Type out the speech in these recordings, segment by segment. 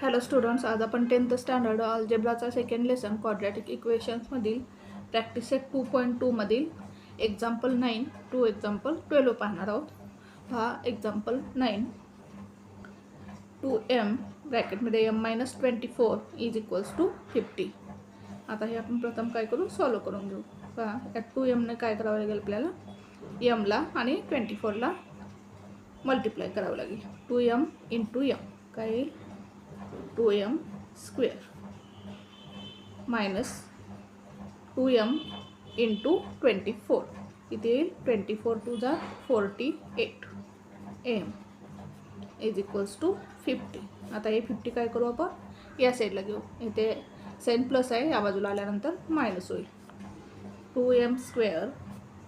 Hello students, आज आपण 10th standard अल्जेब्राचा सेकंड लेसन क्वाड्रॅटिक इक्वेशन्समधील प्रॅक्टिस सेट 2.2 मधील एक्झाम्पल 9 टू एक्झाम्पल 12 पाहणार आहोत. हा एक्झाम्पल 9 2m ब्रॅकेटमध्ये m-24 इज इक्वल्स टू 50. आता हे आपण प्रथम काय करू, सॉल्व करून घेऊ. पहा, या 2mने काय करावं लागेल आपल्याला, mला आणि 24ला मल्टिप्लाय करावं लागेल. 2m इंटू m काय येईल, 2m square minus 2m into 24 इथे येईल 24 टू जा 48 m इज इक्वल्स टू 50. आता हे 50 काय करू आपण, या साईडला घेऊ. इथे साइन प्लस आहे, या बाजूला आल्यानंतर मायनस होईल. 2m square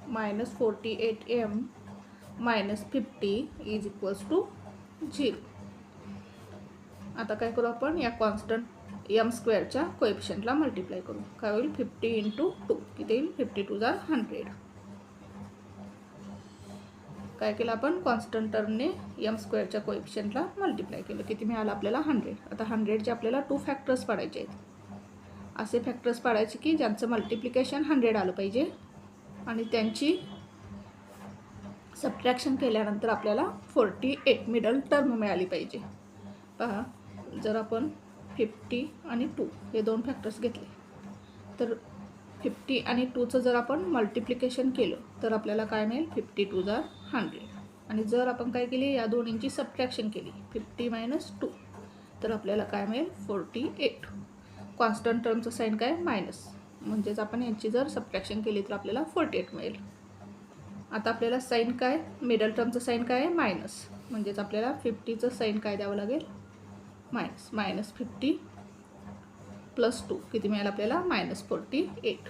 minus 48m minus 50 is equals to 0. आता काय करू आपण, या कॉन्स्टंट m स्क्वेअरच्या कोएफिशियंटला मल्टिप्लाय करू. काय होईल, 50 इंटू 2 किती येईल, 50 टू जा 100. काय केलं आपण, कॉन्स्टंट टर्मने m स्क्वेअरच्या कोएफिशियंटला मल्टिप्लाय केलं. किती मिळालं आपल्याला, 100. आता 100चे आपल्याला 2 फॅक्टर्स पाडायचे आहेत. असे फॅक्टर्स पाडायचे की ज्यांचं मल्टिप्लिकेशन 100 आलं पाहिजे आणि त्यांची सबट्रॅक्शन केल्यानंतर आपल्याला 48 मिडल टर्म मिळाली पाहिजे. पहा, जर आपण 50 आणि 2 हे दोन फॅक्टर्स घेतले तर 50 आणि 2चं जर आपण मल्टिप्लिकेशन केलं तर आपल्याला काय मिळेल, 50 टू जा 100. आणि जर आपण काय केली, या दोन्हींची सबट्रॅक्शन केली 50 मायनस 2 तर आपल्याला काय मिळेल, 48. कॉन्स्टंट टर्मचं साईन काय, मायनस, म्हणजेच आपण यांची जर सबट्रॅक्शन केली तर आपल्याला 48 मिळेल. आता आपल्याला साईन काय, मिडल टर्मचं साईन काय आहे, मायनस, म्हणजेच आपल्याला 50चं साईन काय द्यावं लागेल, मायनस. मायनस 50 प्लस 2 किती मिळालं आपल्याला, मायनस 48.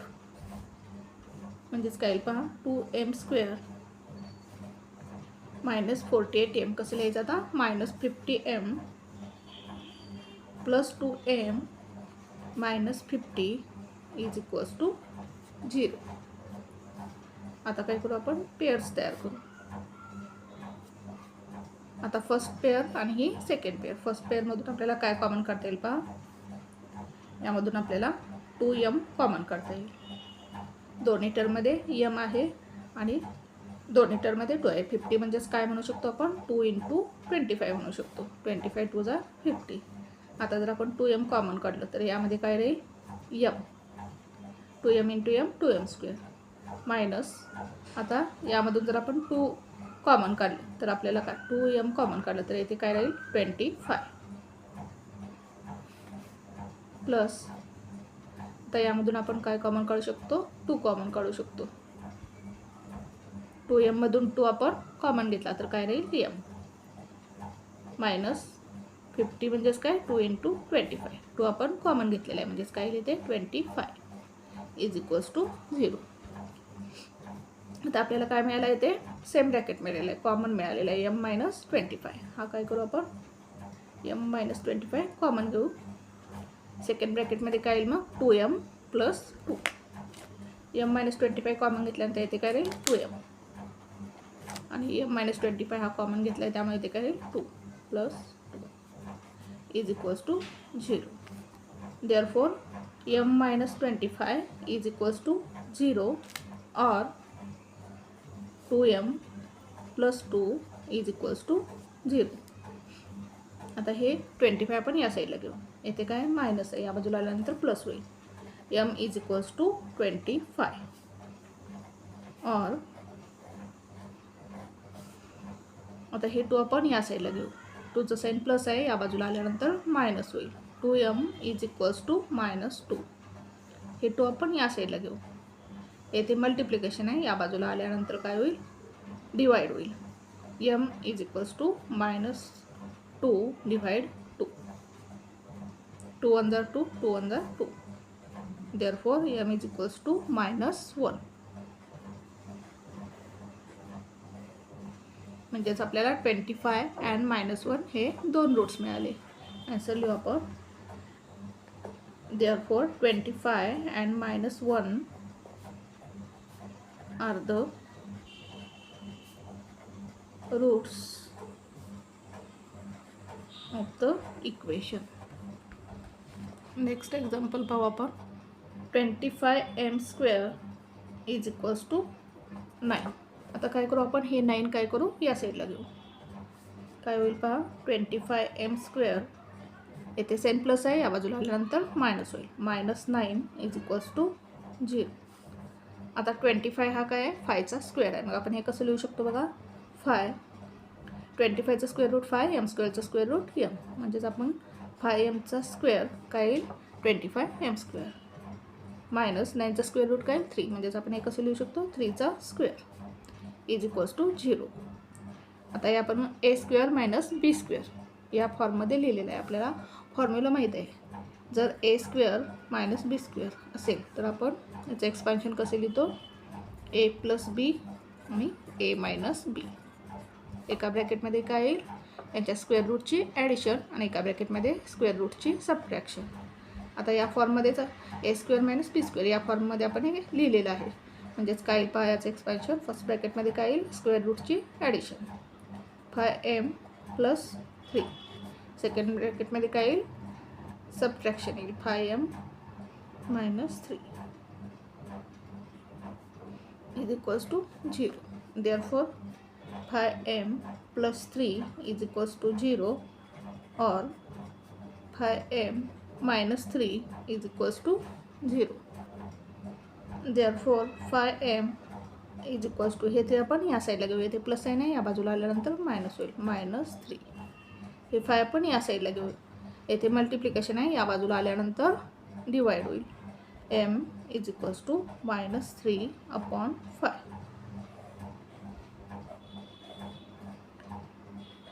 म्हणजेच काय, पहा, 2m स्क्वेअर मायनस 48m कसं लिहायचं आता, minus 50m plus 2m minus 50 is equals to 0. आता काय करू आपण, पेअर्स तयार करू. आता फर्स्ट पेअर आणि ही सेकंड पेअर. फर्स्ट पेअरमधून आपल्याला काय कॉमन काढता येईल, पहा, यामधून आपल्याला 2m कॉमन काढता येईल. दोन्ही टर्ममध्ये m आहे आणि दोन्ही टर्ममध्ये 2 आहे. 50 म्हणजेच काय म्हणू शकतो आपण, 2 इंटू 25 म्हणू शकतो. 25 टू जा 50. आता जर आपण 2m कॉमन काढलं तर यामध्ये काय राहील, m. 2m into m 2m square minus, आता यामधून जर आपण 2 कॉमन काढले तर आपल्याला काय, 2m कॉमन काढलं तर इथे काय राहील, 25 प्लस, तर यामधून आपण काय कॉमन काढू शकतो, 2 कॉमन काढू शकतो. 2m मधून 2 आपण कॉमन घेतला तर काय राहील, m मायनस 50 म्हणजेच काय, 2 इंटू 25. 2 आपण कॉमन घेतलेला आहे म्हणजेच काय येते, 25 इज इक्वल्स टू 0. आता आपल्याला काय मिळालं आहे, ते सेम ब्रॅकेट मिळालेलं आहे, कॉमन मिळालेलं आहे, m-25. हा काय करू आपण, m-25 कॉमन घेऊ. सेकंड ब्रॅकेटमध्ये काय येईल मग, 2m प्लस 2. m-25 कॉमन घेतल्यानंतर इथे काय राहील, 2m आणि m-25 हा कॉमन घेतला आहे त्यामुळे इथे काय राहील, 2 plus 2 is equals to 0. Therefore m-25 is equals to 0 और 2m plus 2 is equals to 0. आता हे 25 आपण या साईडला घेऊ. येथे काय, मायनस आहे, या बाजूला आल्यानंतर प्लस होईल. m इज इक्वल्स टू 25 और आता हे 2 आपण या साईडला घेऊ. 2चं साईन प्लस आहे, या बाजूला आल्यानंतर मायनस होईल. 2m is equals to minus 2. हे 2 आपण या साईडला घेऊ. येथे मल्टिप्लिकेशन आहे, या बाजूला आल्यानंतर काय होईल, डिवाइड होईल. m is equals to minus 2 divide 2. 2 1 जा 2, 2 1 जा 2. Therefore m is equals to minus 1. म्हणजेच आपल्याला 25 अँड मायनस 1 हे दोन रूट्स मिळाले. आन्सर लिहू आपण. Therefore 25 and minus 1 are the roots of the equation. Next example पाहू आपण. 25m² is equals to 9. आता काय करू आपण, हे 9 काय करू या साईडला घेऊ. काय होईल पहा, 25m², येथे सेन प्लस आहे, या बाजूला आल्यानंतर मायनस होईल. -9 इज इक्वल्स टू 0. आता 25 हा काय आहे, 5चा स्क्वेअर आहे. मग आपण हे कसं लिहू शकतो बघा, 25चा square root 5, m² square root m. म्हणजेच आपण 5m स्क्वेअर काय येईल 25m², मायनस 9चा स्क्वेअर रूट काय 3. म्हणजेच आपण हे कसं लिहू शकतो, 3चा स्क्वेअर इज इक्वल्स टू 0. आता हे आपण a² मायनस b² या फॉर्ममध्ये लिहिलेलं आहे. आपल्याला फॉर्म्युला माहीत आहे. जर a² मायनस b² असेल तर आपण याचं एक्सपान्शन कसे लिहितो, a प्लस b आणि a मायनस b. एका ब्रॅकेटमध्ये काय येईल, यांच्या स्क्वेअर रूटची ॲडिशन आणि एका ब्रॅकेटमध्ये स्क्वेअर रूटची सबट्रॅक्शन. आता या फॉर्ममध्येच a² मायनस b² या फॉर्ममध्ये आपण हे लिहिलेलं आहे. म्हणजेच काय येईल पहा, याचं एक्सपान्शन फर्स्ट ब्रॅकेटमध्ये काय येईल, स्क्वेअर रूटची ॲडिशन 5m प्लस 3. सेकंड ब्रॅकेटमध्ये काय येईल, सबट्रॅक्शन येईल 5m minus 3 is equals to 0. Therefore 5m plus 3 is equals to 0 और 5m minus 3 is equals to 0. Therefore 5m is equals to, हे ते आपण या साईडला घेऊ, येथे प्लस आहे ना, या बाजूला आल्यानंतर मायनस होईल, -3. हे 5 आपण या साईडला घेऊ, येथे मल्टिप्लिकेशन आहे, या बाजूला आल्यानंतर डिवाइड होईल. m is equals to -3/5.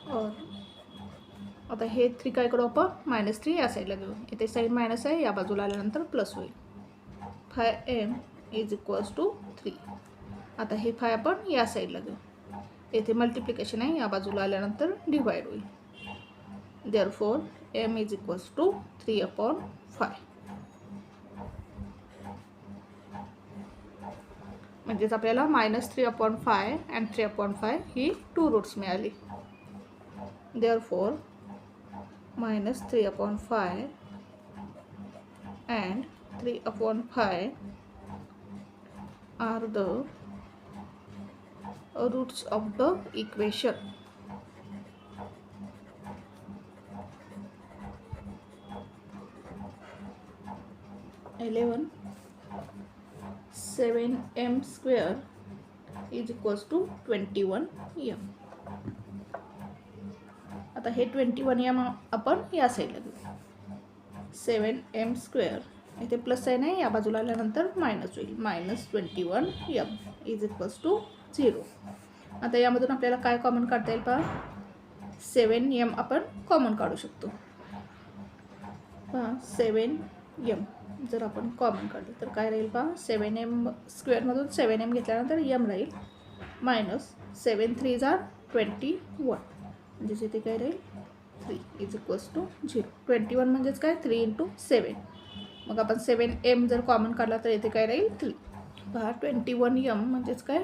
और आता हे 3 काय करू आपण, -3 या साईडला घेऊ, येथे साईड मायनस आहे, या बाजूला आल्यानंतर प्लस होईल. 5m is equals to 3. आता हे 5 आपण या साईडला घेऊ, येथे मल्टिप्लिकेशन आहे, या बाजूला आल्यानंतर डिवाइड होईल. Therefore m is equals to 3/5. म्हणजेच आपल्याला -3/5 अँड 3/5 ही 2 रूट्स मिळाली. Therefore -3/5 and 3/5 are the roots of the equation. Eleven 7m² is equals to 21m. आता हे 21m आपण या साईडला घेऊ, 7m² इथे प्लस आहे नाही, या बाजूला आल्यानंतर मायनस होईल, -21m इज इक्वल्स टू 0. आता यामधून आपल्याला काय कॉमन काढता येईल पहा, 7m आपण कॉमन काढू शकतो. पहा 7m जर आपण कॉमन काढलं तर काय राहील पहा, 7m² मधून 7m घेतल्यानंतर m राहील, -7 3 are 21. म्हणजेच इथे काय राहील 3 इज इक्वल्स टू 0. 21 म्हणजेच काय 3 × 7. मग आपण 7m जर कॉमन काढला तर इथे काय राहील 3. पहा 21m म्हणजेच काय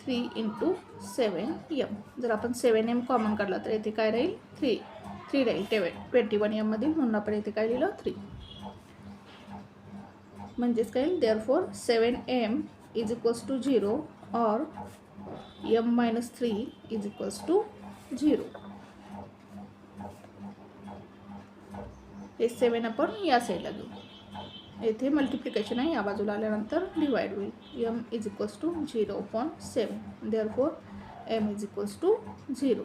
3 × 7m. जर आपण 7m कॉमन काढला तर इथे काय राहील 3 राहील 21m मधील, म्हणून आपण इथे काय लिहिलं 3. म्हणजेच काय, therefore 7m is equals to 0 और m-3 इज इक्वल्स टू 0. हे 7 आपण या साईडला घेऊ, येथे मल्टिप्लिकेशन आहे, या बाजूला आल्यानंतर डिवाइड होईल. m is equals to 0/7. Therefore m is equals to 0.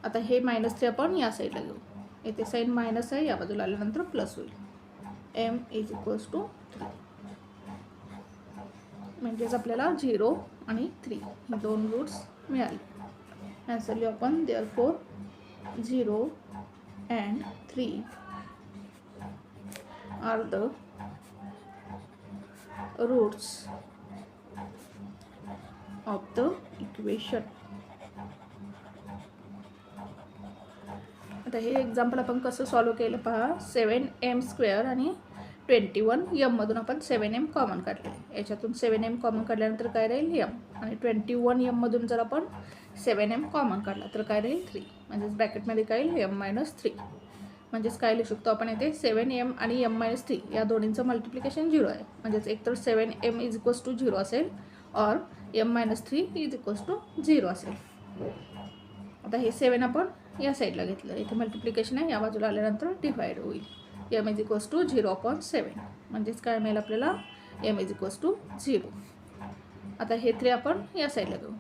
आता हे -3 आपण या साईडला घेऊ, येथे साईन मायनस आहे, या बाजूला आल्यानंतर प्लस होईल. m is equals to 3. म्हणजेच आपल्याला 0 आणि 3 ही 2 रूट्स मिळाली. आन्सर लिहू आपण. Therefore 0 and 3 are the roots of the equation. आता हे एक्झाम्पल आपण कसं सॉल्व केलं पहा. 7m² आणि 21 मधून आपण 7m कॉमन काढले. याच्यातून 7m कॉमन काढल्यानंतर काय राहील m, आणि 21 मधून जर आपण 7m कॉमन काढला तर काय राहील 3. म्हणजेच ब्रॅकेटमध्ये काय येईल m-3. म्हणजेच काय लिहू शकतो आपण इथे 7m आणि m-3 या दोन्हींचं मल्टिप्लिकेशन 0 आहे. म्हणजेच एकतर 7m इज इक्वल्स टू 0 असेल और m-3 इज इक्वल्स टू 0 असेल. आता हे 7 आपण या साईडला घेतलं, इथे मल्टिप्लिकेशन आहे, या बाजूला आल्यानंतर डिवाइड होईल. m is equals to 0/7. म्हणजेच काय मिळेल आपल्याला m इज इक्वल्स टू 0. आता हे 3 आपण या साईडला घेऊ,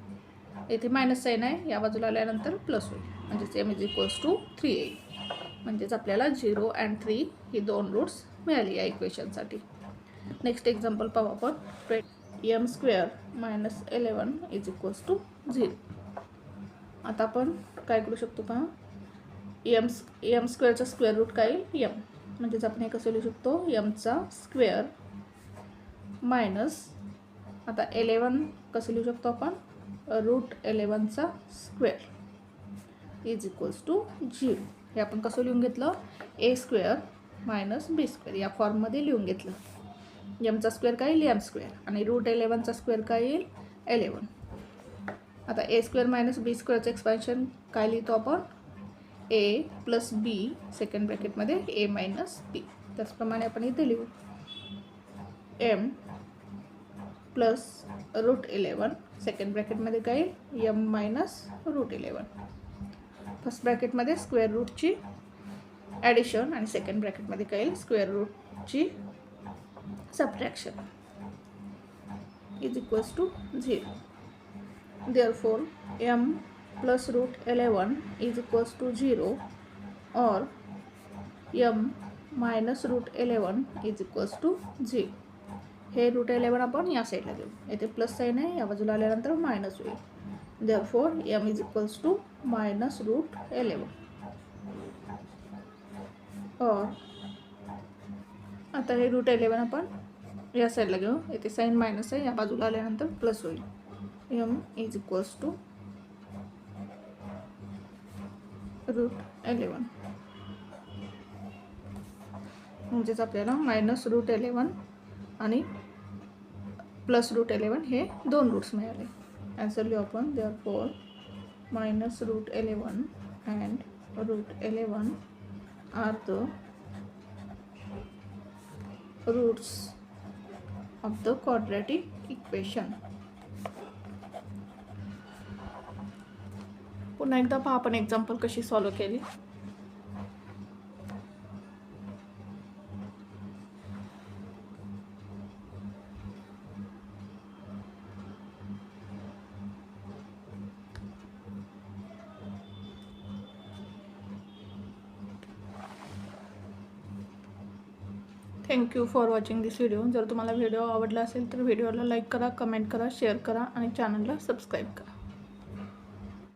इथे मायनस साईन आहे, या बाजूला आल्यानंतर प्लस होईल. म्हणजेच m इज इक्वल्स टू 3 येईल. म्हणजेच आपल्याला 0 आणि 3 ही 2 रूट्स मिळाली या इक्वेशनसाठी. नेक्स्ट एक्झाम्पल पाहू आपण. m² - 11 is equals to 0. आता आपण काय करू शकतो पहा, m² चा स्क्वेअर रूट काय येईल m. म्हणजेच आपण हे कसं लिहू शकतो, m² मायनस, आता 11 कसं लिहू शकतो आपण, √11 स्क्वेअर इज इक्वल्स टू 0. हे आपण कसं लिहून घेतलं, a² - b² या फॉर्ममध्ये लिहून घेतलं. m चा स्क्वेअर काय येईल m², आणि √11 चा स्क्वेअर काय येईल 11. आता a² - b² एक्सपान्शन काय लिहितो आपण, a + b सेकंड ब्रॅकेटमध्ये a - b. त्याचप्रमाणे आपण इथे लिहू m + √11 सेकंड ब्रॅकेटमध्ये काय येईल m - √11. फर्स्ट ब्रॅकेटमध्ये स्क्वेअर रूटची ॲडिशन आणि सेकंड ब्रॅकेटमध्ये काय येईल स्क्वेअर रूटची subtraction is equals to 0. Therefore m + √11 is equals to 0 or m - √11 is equals to 0. हे √11 आपण या साईडला घेऊ, इथे प्लस साईन आहे, या बाजूला आल्यानंतर मायनस होईल. Therefore m is equals to -√11 or, आता हे √11 आपण या साईडला घेऊ, इथे साईन मायनस आहे, या बाजूला आल्यानंतर प्लस होईल. m is equals to √11. म्हणजेच आपल्याला -√11 आणि +√11 हे 2 रूट्स मिळाले. आन्सर लिहू आपण. Therefore -√11 and √11 are the roots of the quadratic equation. पुन्हा एकदा पहा आपण एक्झाम्पल कशी सॉल्व्ह केली. Thank you for watching this video. जर तुम्हाला व्हिडिओ आवडला असेल तर व्हिडिओला लाईक करा, कमेंट करा, शेअर करा आणि चॅनलला सबस्क्राईब करा.